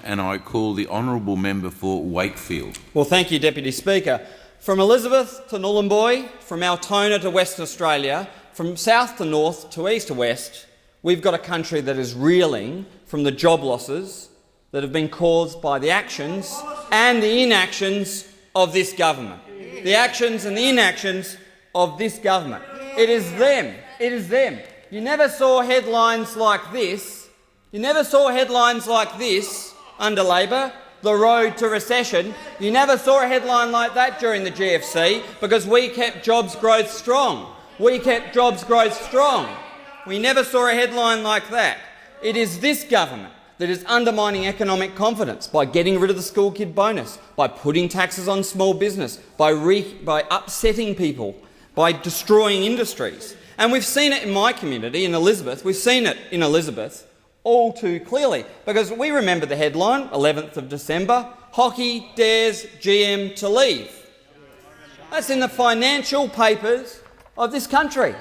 And I call the honourable member for Wakefield. Well, thank you, Deputy Speaker. From Elizabeth to Nhulunbuy, from Altona to Western Australia, from south to north to east to west, we've got a country that is reeling from the job losses that have been caused by the actions and the inactions of this government. The actions and the inactions of this government. It is them. It is them. You never saw headlines like this. You never saw headlines like this under Labor, the road to recession. You never saw a headline like that during the GFC because we kept jobs growth strong. We kept jobs growth strong. We never saw a headline like that. It is this government that is undermining economic confidence by getting rid of the school kid bonus, by putting taxes on small business, by upsetting people, by destroying industries. And we've seen it in my community, in Elizabeth. We've seen it in Elizabeth all too clearly, because we remember the headline, 11th of December, Hockey dares GM to leave. That's in the financial papers of this country.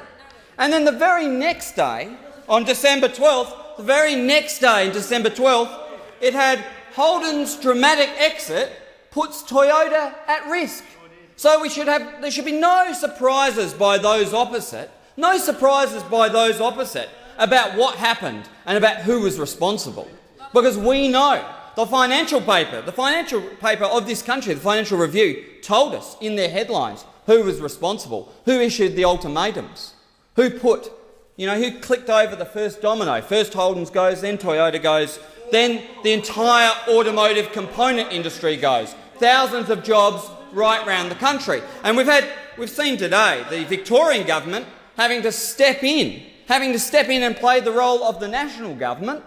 And then the very next day, on December 12th, the very next day, December 12th, it had Holden's dramatic exit puts Toyota at risk. So there should be no surprises by those opposite, about what happened and about who was responsible. Because we know the financial paper of this country, the Financial Review, told us in their headlines who was responsible, who issued the ultimatums, who clicked over the first domino. First Holden's goes, then Toyota goes, then the entire automotive component industry goes. Thousands of jobs right around the country. And we've seen today the Victorian government having to step in and play the role of the national government,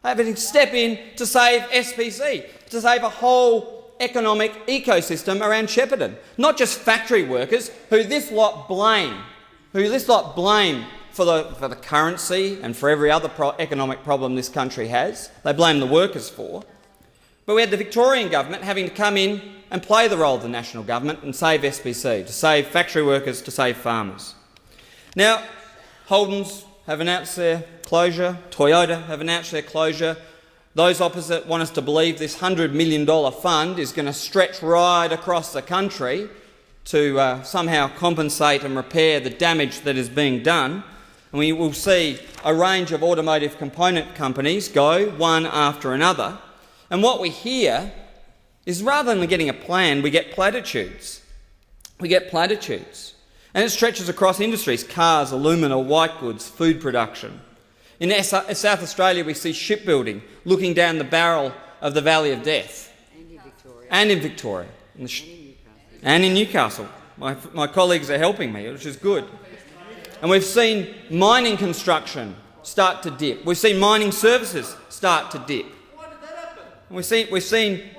having to step in to save SPC, to save a whole economic ecosystem around Shepparton. Not just factory workers who this lot blame for the currency and for every other economic problem this country has. They blame the workers for. But we had the Victorian government having to come in and play the role of the national government and save SPC, to save factory workers, to save farmers. Now, Holden's have announced their closure. Toyota have announced their closure. Those opposite want us to believe this $100 million fund is going to stretch right across the country to somehow compensate and repair the damage that is being done. And we will see a range of automotive component companies go one after another. And what we hear is, rather than getting a plan, we get platitudes. And it stretches across industries: cars, alumina, white goods, food production. In South Australia, we see shipbuilding looking down the barrel of the Valley of Death. And in Victoria. And in Newcastle. My colleagues are helping me, which is good. And we've seen mining construction start to dip. We've seen mining services start to dip. Why did that happen? And we've seen...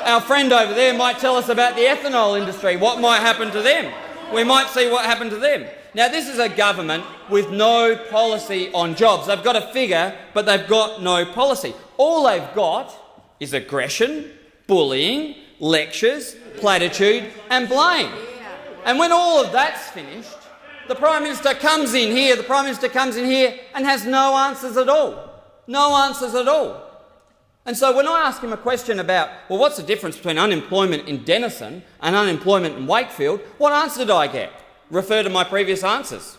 Our friend over there might tell us about the ethanol industry, what might happen to them. We might see what happened to them. Now, this is a government with no policy on jobs. They've got a figure, but they've got no policy. All they've got is aggression, bullying, lectures, platitude and blame. And when all of that's finished, the Prime Minister comes in here and has no answers at all. No answers at all. And so when I ask him a question about, well, what's the difference between unemployment in Denison and unemployment in Wakefield, what answer did I get? Refer to my previous answers.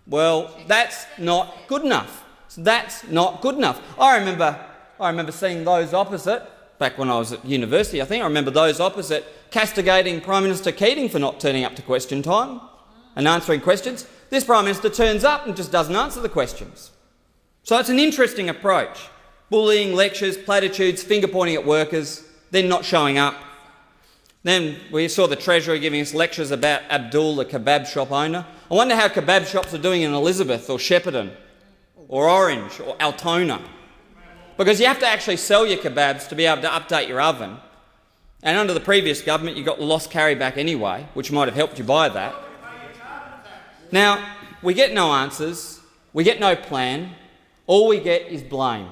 Well, that's not good enough. I remember seeing those opposite, back when I was at university, I remember those opposite castigating Prime Minister Keating for not turning up to question time and answering questions. This Prime Minister turns up and just doesn't answer the questions. So it's an interesting approach. Bullying, lectures, platitudes, finger-pointing at workers, then not showing up. Then we saw the Treasurer giving us lectures about Abdul, the kebab shop owner. I wonder how kebab shops are doing in Elizabeth or Shepparton or Orange or Altona. Because you have to actually sell your kebabs to be able to update your oven. And under the previous government, you got lost carryback anyway, which might have helped you buy that. Now, we get no answers, we get no plan, all we get is blame.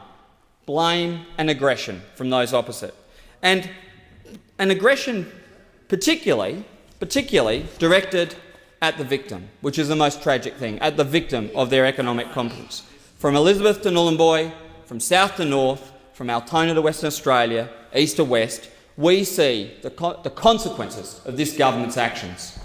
Blame and aggression from those opposite. And an aggression particularly directed at the victim, which is the most tragic thing, at the victim of their economic competence. From Elizabeth to Nhulunbuy, from south to north, from Altona to Western Australia, east to west, we see the consequences of this government's actions.